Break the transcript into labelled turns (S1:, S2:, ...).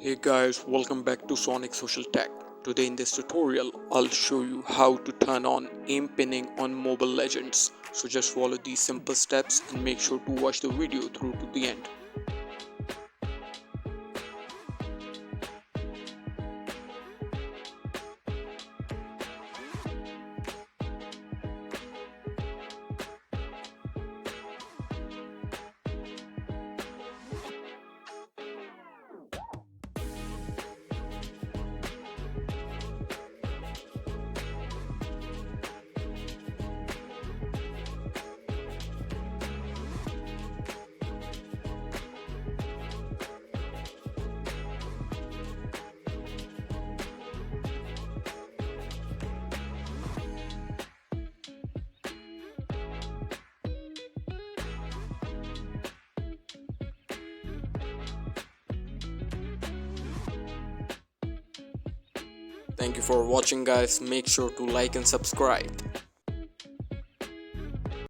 S1: Hey guys, welcome back to Sonic Social Tech. Today in this tutorial, I'll show you how to turn on aim pinning on Mobile Legends. So just follow these simple steps and make sure to watch the video through to the end. Thank you for watching guys. Make sure to like and subscribe.